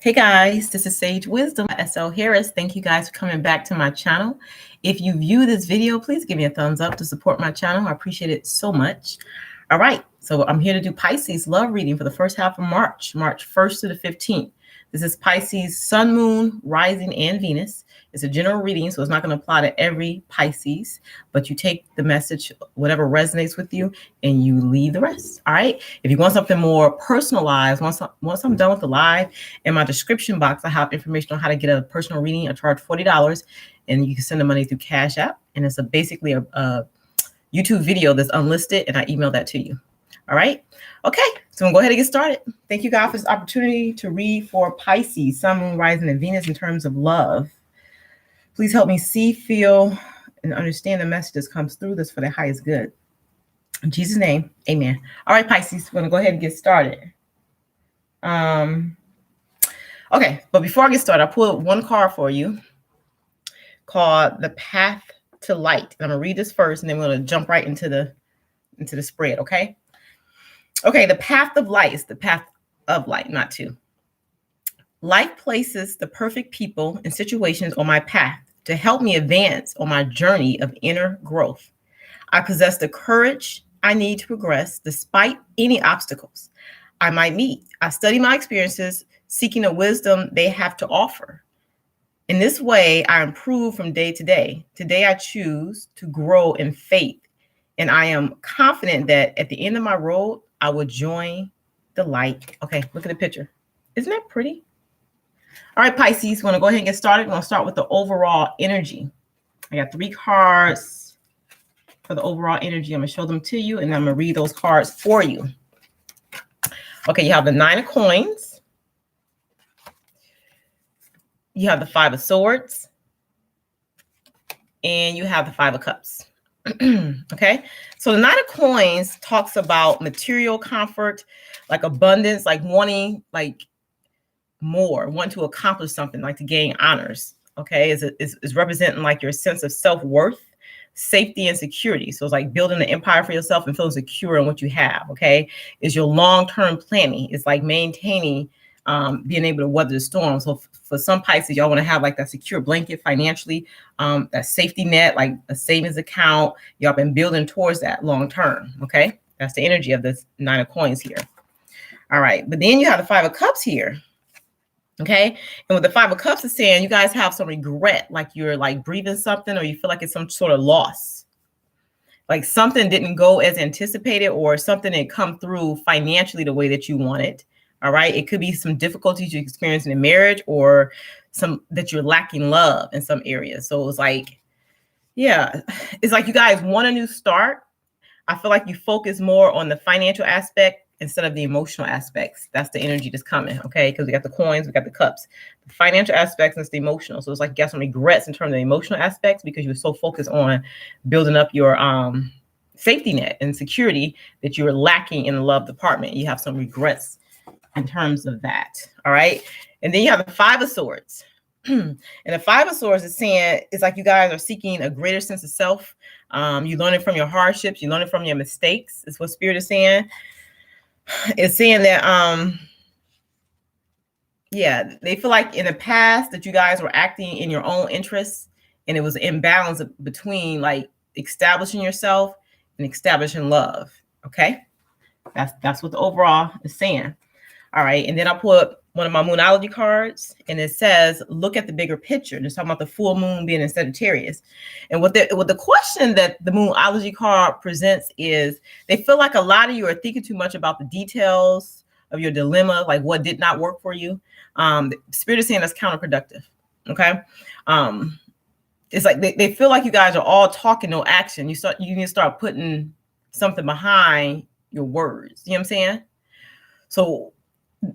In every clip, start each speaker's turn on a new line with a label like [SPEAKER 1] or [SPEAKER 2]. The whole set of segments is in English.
[SPEAKER 1] Hey guys, this is Sage Wisdom, SL Harris. Thank you guys for coming back to my channel. If you view this video, please give me a thumbs up to support my channel. I appreciate it so much. All right, so I'm here to do Pisces love reading for the first half of March 1st to the 15th. This is Pisces Sun, Moon, Rising, and Venus. It's a general reading, so it's not going to apply to every Pisces, but you take the message, whatever resonates with you, and you leave the rest. All right. If you want something more personalized, once I'm done with the live, in my description box, I have information on how to get a personal reading. I charge $40, and you can send the money through Cash App. And it's basically a YouTube video that's unlisted, and I email that to you. All right. Okay. So I'm going to go ahead and get started. Thank you, God, for this opportunity to read for Pisces, Sun, Moon, Rising, and Venus in terms of love. Please help me see, feel, and understand the message that comes through this for the highest good. In Jesus' name, amen. All right, Pisces, we're going to go ahead and get started. Okay, but before I get started, I pulled one card for you called The Path to Light. I'm going to read this first, and then we're going to jump right into the spread, okay? Okay, the path of light is the path of light, not to. Life places the perfect people and situations on my path to help me advance on my journey of inner growth. I possess the courage I need to progress despite any obstacles I might meet. I study my experiences, seeking the wisdom they have to offer. In this way, I improve from day to day. Today, I choose to grow in faith, and I am confident that at the end of my road, I will join the light. Okay, look at the picture. Isn't that pretty? All right, Pisces, we're going to go ahead and get started. We're going to start with the overall energy. I got 3 cards for the overall energy. I'm going to show them to you, and I'm going to read those cards for you. Okay, you have the 9 of Coins. You have the 5 of Swords. And you have the 5 of Cups. Okay, so the 9 of Coins talks about material comfort, like abundance, like wanting, like more, want to accomplish something, like to gain honors. Okay, is representing like your sense of self-worth, safety, and security. So it's like building an empire for yourself and feeling secure in what you have. Okay, is your long-term planning. It's like maintaining, being able to weather the storm. So for some Pisces, y'all want to have like that secure blanket financially, that safety net, like a savings account. Y'all been building towards that long term. Okay, that's the energy of this 9 of Coins here. All right, but then you have the 5 of Cups here. Okay, and with the 5 of Cups, is saying you guys have some regret, like you're like breathing something, or you feel like it's some sort of loss, like something didn't go as anticipated, or something didn't come through financially the way that you wanted. All right, it could be some difficulties you experience in a marriage, or some that you're lacking love in some areas. So it's like, yeah, it's like you guys want a new start. I feel like you focus more on the financial aspect instead of the emotional aspects. That's the energy that's coming, okay? Because we got the coins, we got the cups. The financial aspects and it's the emotional. So it's like you got some regrets in terms of the emotional aspects because you're so focused on building up your safety net and security that you're lacking in the love department. You have some regrets in terms of that, all right? And then you have the 5 of Swords. And the 5 of Swords is saying, it's like you guys are seeking a greater sense of self. You learn it from your hardships. You learn it from your mistakes. Is what Spirit is saying. It's saying that, yeah, they feel like in the past that you guys were acting in your own interests, and it was an imbalance between like establishing yourself and establishing love. Okay, that's what the overall is saying. All right, and then I pull up one of my Moonology cards, and it says, "Look at the bigger picture." And it's talking about the full moon being in Sagittarius, and what the question that the Moonology card presents is, they feel like a lot of you are thinking too much about the details of your dilemma, like what did not work for you. The Spirit is saying that's counterproductive. Okay, it's like they feel like you guys are all talking, no action. You need to start putting something behind your words. You know what I'm saying? So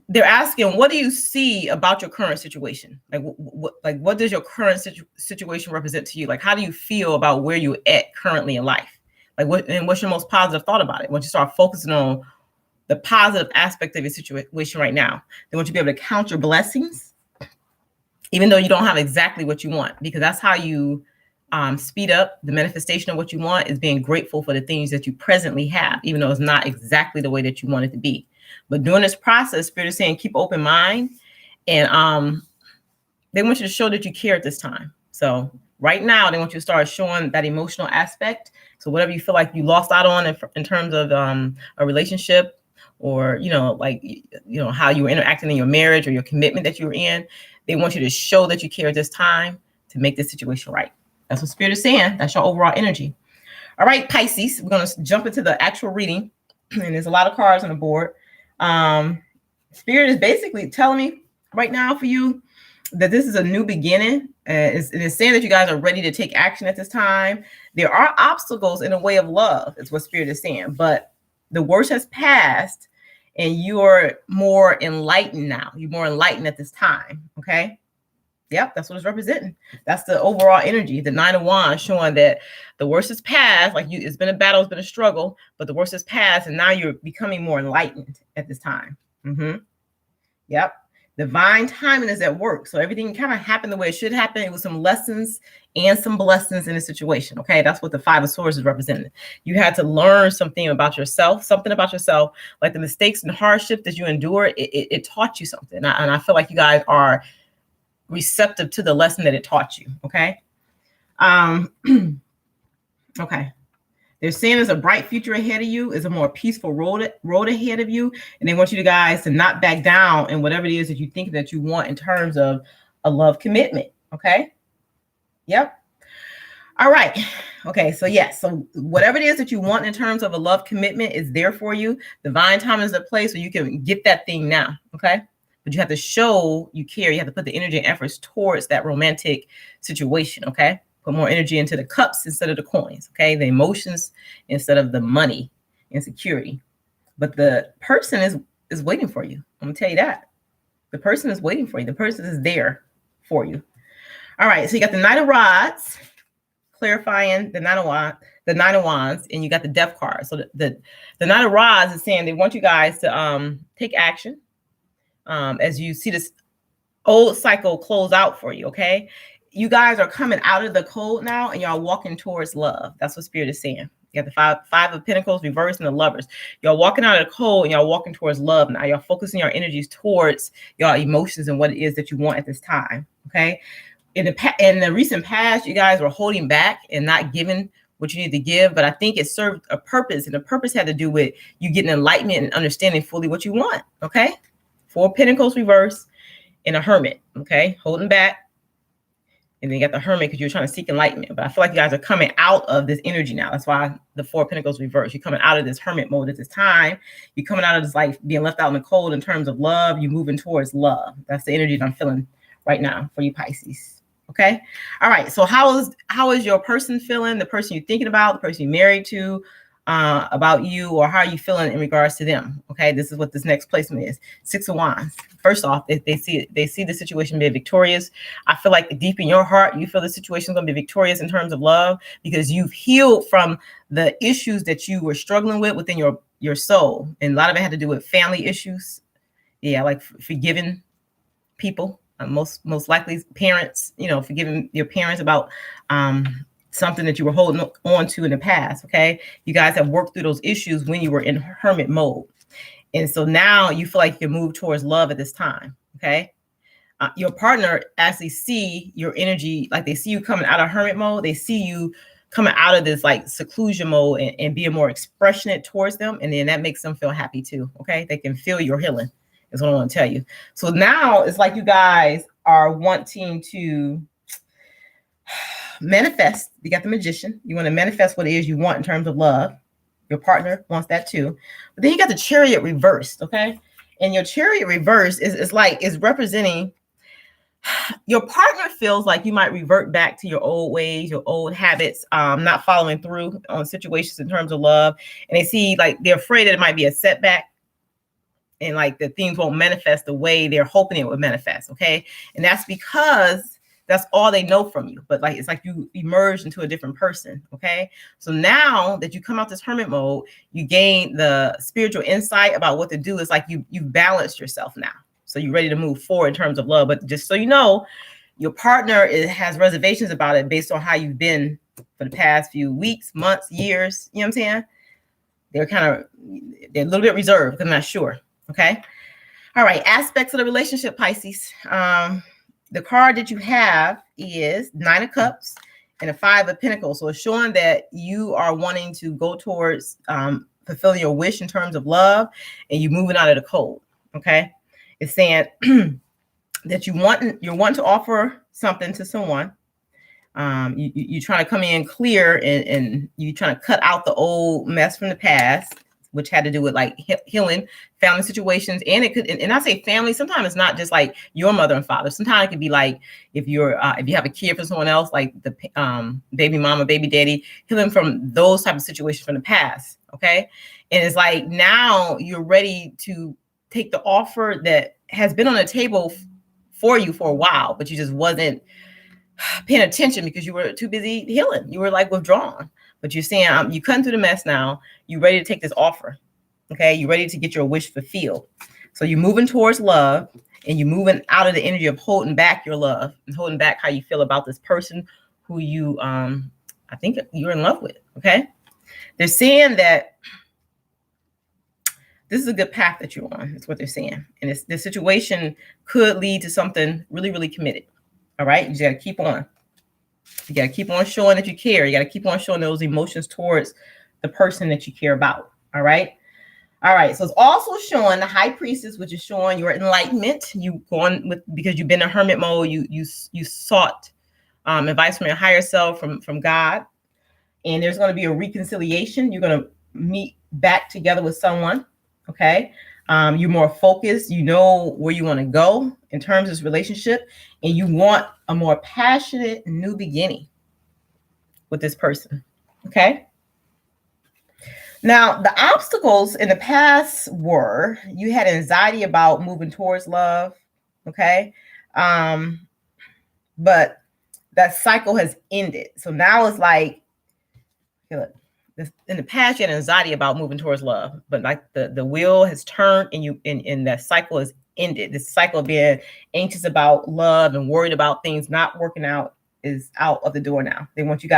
[SPEAKER 1] they're asking, what do you see about your current situation? Like, what does your current situation represent to you? Like, how do you feel about where you're at currently in life? Like, what's your most positive thought about it? Once you start focusing on the positive aspect of your situation right now, they want you to be able to count your blessings, even though you don't have exactly what you want, because that's how you speed up the manifestation of what you want, is being grateful for the things that you presently have, even though it's not exactly the way that you want it to be. But during this process, Spirit is saying keep open mind And they want you to show that you care at this time. So right now, they want you to start showing that emotional aspect. So whatever you feel like you lost out on in terms of a relationship, or, like, how you were interacting in your marriage or your commitment that you were in, they want you to show that you care at this time to make this situation right. That's what Spirit is saying. That's your overall energy. All right, Pisces, we're going to jump into the actual reading. And there's a lot of cards on the board. Spirit is basically telling me right now for you that this is a new beginning. It's saying that you guys are ready to take action at this time. There are obstacles in the way of love, is what Spirit is saying. But the worst has passed, and you're more enlightened now. You're more enlightened at this time, okay? Yep, that's what it's representing. That's the overall energy. The Nine of Wands showing that the worst is past. Like, it's been a battle, it's been a struggle, but the worst is past, and now you're becoming more enlightened at this time. Yep. Divine timing is at work. So everything kind of happened the way it should happen. It was some lessons and some blessings in the situation. Okay. That's what the Five of Swords is representing. You had to learn something about yourself, like the mistakes and hardships that you endured. It taught you something. And I feel like you guys are receptive to the lesson that it taught you. Okay. Okay. They're saying there's a bright future ahead of you, is a more peaceful road ahead of you. And they want you guys to not back down in whatever it is that you think that you want in terms of a love commitment. Okay. Yep. All right. Okay. So yes. So whatever it is that you want in terms of a love commitment is there for you. Divine time is at place where you can get that thing now. Okay. But you have to show you care. You have to put the energy and efforts towards that romantic situation. Okay. Put more energy into the cups instead of the coins, okay? The emotions instead of the money and security. But the person is waiting for you. I'm gonna tell you that. The person is waiting for you. The person is there for you. All right, so you got the Knight of Rods, clarifying the Nine of Wands, and you got the Death card. So the Knight of Rods is saying they want you guys to take action as you see this old cycle close out for you, okay? You guys are coming out of the cold now, and y'all walking towards love. That's what Spirit is saying. You got the five of Pentacles reversed and the Lovers. Y'all walking out of the cold, and y'all walking towards love now. Y'all focusing your energies towards y'all emotions and what it is that you want at this time. Okay. In the recent past, you guys were holding back and not giving what you need to give, but I think it served a purpose, and the purpose had to do with you getting enlightenment and understanding fully what you want. Okay. 4 of Pentacles reversed and a Hermit. Okay. Holding back. And then you got the Hermit because you're trying to seek enlightenment. But I feel like you guys are coming out of this energy now. That's why the 4 of Pentacles reverse. You're coming out of this Hermit mode at this time. You're coming out of this life being left out in the cold in terms of love. You're moving towards love. That's the energy that I'm feeling right now for you, Pisces. Okay. All right. So how is your person feeling? The person you're thinking about, the person you're married to, about you, or how are you feeling in regards to them? Okay. This is what this next placement is. 6 of Wands. First off, they see the situation being victorious. I feel like deep in your heart, you feel the situation is going to be victorious in terms of love, because you've healed from the issues that you were struggling with within your soul. And a lot of it had to do with family issues. Yeah. Like forgiving people, most likely parents, forgiving your parents about, something that you were holding on to in the past. Okay. You guys have worked through those issues when you were in hermit mode. And so now you feel like you can move towards love at this time. Okay. Your partner actually see your energy. Like they see you coming out of hermit mode. They see you coming out of this like seclusion mode and being more expressionate towards them. And then that makes them feel happy too. Okay. They can feel your healing is what I want to tell you. So now it's like you guys are wanting to manifest. You got the Magician. You want to manifest what it is you want in terms of love. Your partner wants that too. But then you got the Chariot reversed, okay? And your Chariot reverse is representing your partner feels like you might revert back to your old ways, your old habits, not following through on situations in terms of love. And they see like they're afraid that it might be a setback, and like the things won't manifest the way they're hoping it would manifest, okay? And that's because that's all they know from you. But like it's like you emerged into a different person, okay? So now that you come out this hermit mode, you gain the spiritual insight about what to do. It's like you've balanced yourself now. So you're ready to move forward in terms of love. But just so you know, your partner has reservations about it based on how you've been for the past few weeks, months, years. You know what I'm saying? They're a little bit reserved because I'm not sure, okay? All right, aspects of the relationship, Pisces. The card that you have is Nine of Cups and a Five of Pentacles. So it's showing that you are wanting to go towards fulfilling your wish in terms of love, and you're moving out of the cold. Okay, it's saying that you're wanting to offer something to someone. You trying to come in clear, and you trying to cut out the old mess from the past, which had to do with like healing family situations. And it could, and I say family, sometimes it's not just like your mother and father. Sometimes it could be like if you have a kid for someone else, like the baby mama, baby daddy, healing from those type of situations from the past. Okay. And it's like, now you're ready to take the offer that has been on the table for you for a while, but you just wasn't paying attention because you were too busy healing. You were like withdrawn. But you're saying, you cutting through the mess now. You're ready to take this offer. Okay. You're ready to get your wish fulfilled. So you're moving towards love, and you're moving out of the energy of holding back your love and holding back how you feel about this person who you, I think you're in love with. Okay. They're saying that this is a good path that you're on. That's what they're saying. And this situation could lead to something really, really committed. All right. You just got to keep on. You got to keep on showing that you care. You got to keep on showing those emotions towards the person that you care about. All right. All right. So it's also showing the High Priestess, which is showing your enlightenment. You going with, because you've been in hermit mode. You sought advice from your higher self, from God. And there's going to be a reconciliation. You're going to meet back together with someone. Okay. You're more focused. You know where you want to go in terms of this relationship, and you want a more passionate new beginning with this person. Okay. Now, the obstacles in the past were you had anxiety about moving towards love. Okay. But that cycle has ended. So now it's like, look, in the past, you had anxiety about moving towards love, but like the wheel has turned, and that cycle has ended. This cycle of being anxious about love and worried about things not working out is out of the door now. They want you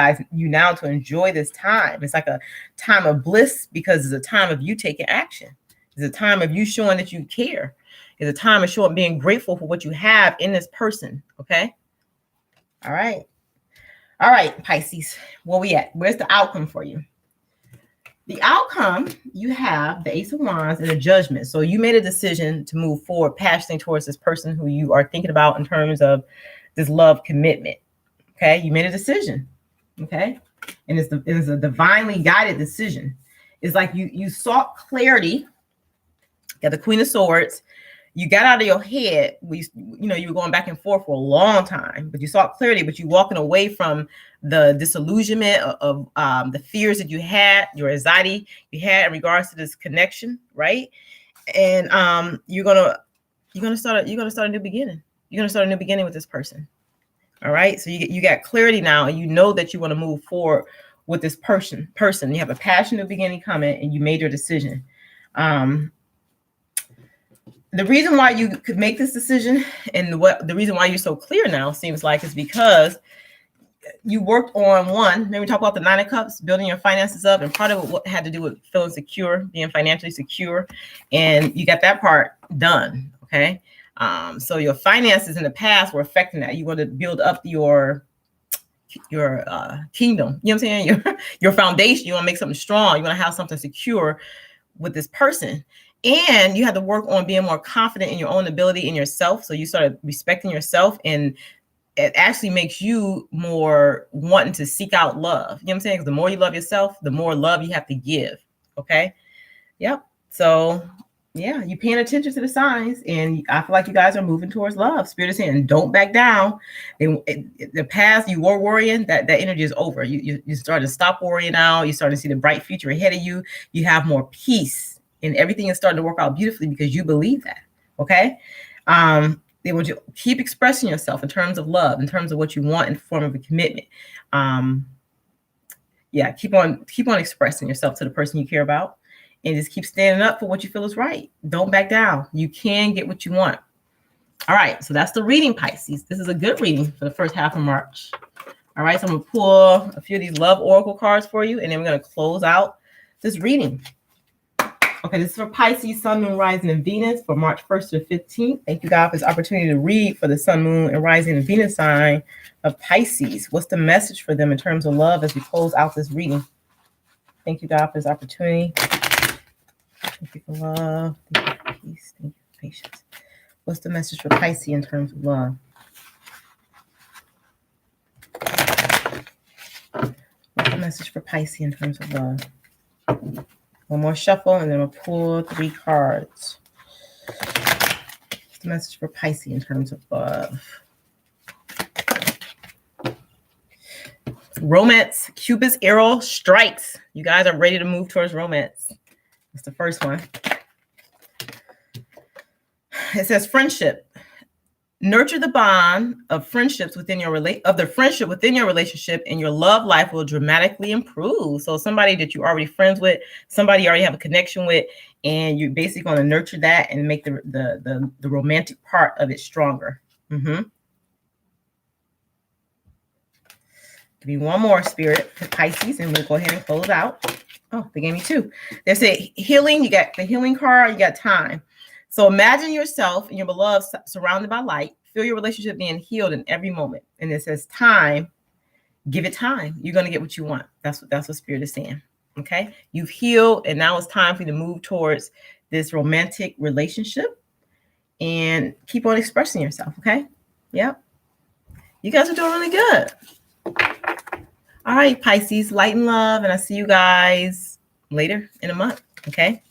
[SPEAKER 1] now to enjoy this time. It's like a time of bliss, because it's a time of you taking action. It's a time of you showing that you care. It's a time of being grateful for what you have in this person. Okay. All right. All right, Pisces, where we at? Where's the outcome for you? The outcome, you have the Ace of Wands and the Judgment. So you made a decision to move forward passionately towards this person who you are thinking about in terms of this love commitment. Okay, you made a decision. Okay, and it's a divinely guided decision. It's like you sought clarity. You got the Queen of Swords. You got out of your head. You were going back and forth for a long time, but you sought clarity, but you're walking away from the disillusionment of the fears that you had, your anxiety you had in regards to this connection, right? And you're gonna start a new beginning. You're gonna start a new beginning with this person. All right. So you got clarity now, and you know that you want to move forward with this person. You have a passionate beginning coming, and you made your decision. The reason why you could make this decision, and the reason why you're so clear now seems like, is because you worked on one. Maybe talk about the Nine of Cups, building your finances up, and part of what had to do with feeling secure, being financially secure, and you got that part done. Okay. So your finances in the past were affecting that. You want to build up your kingdom. You know what I'm saying? Your foundation. You want to make something strong. You want to have something secure with this person. And you have to work on being more confident in your own ability in yourself. So you started respecting yourself, and it actually makes you more wanting to seek out love. You know what I'm saying? Because the more you love yourself, the more love you have to give. Okay. Yep. So yeah, you paying attention to the signs, and I feel like you guys are moving towards love. Spirit is saying, don't back down. The past you were worrying, that energy is over. You starting to stop worrying now. You're starting to see the bright future ahead of you. You have more peace, and everything is starting to work out beautifully because you believe that. Okay. They want you to keep expressing yourself in terms of love, in terms of what you want in the form of a commitment. Yeah, keep on expressing yourself to the person you care about, and just keep standing up for what you feel is right. Don't back down. You can get what you want. All right, so that's the reading, Pisces. This is a good reading for the first half of March. All right, so I'm gonna pull a few of these love oracle cards for you, and then we're gonna close out this reading. Okay, this is for Pisces, Sun, Moon, Rising, and Venus for March 1st to the 15th. Thank you, God, for this opportunity to read for the Sun, Moon, and Rising and Venus sign of Pisces. What's the message for them in terms of love as we close out this reading? Thank you, God, for this opportunity. Thank you for love. Thank you for peace. Thank you for patience. What's the message for Pisces in terms of love? What's the message for Pisces in terms of love? One more shuffle, and then we'll pull 3 cards. What's the message for Pisces in terms of love? Romance. Cupid's arrow strikes. You guys are ready to move towards romance. That's the first one. It says friendship. Nurture the bond of friendships within your friendship within your relationship, and your love life will dramatically improve. So somebody that you're already friends with, somebody you already have a connection with, and you're basically going to nurture that and make the romantic part of it stronger. Give me one more, Spirit, for Pisces, and we'll go ahead and close out. Oh, they gave me 2. They say healing. You got the healing card. You got time. So imagine yourself and your beloved surrounded by light. Feel your relationship being healed in every moment. And it says time. Give it time. You're going to get what you want. That's what Spirit is saying. Okay. You've healed, and now it's time for you to move towards this romantic relationship and keep on expressing yourself. Okay. Yep. You guys are doing really good. All right, Pisces, light and love. And I'll see you guys later in a month. Okay.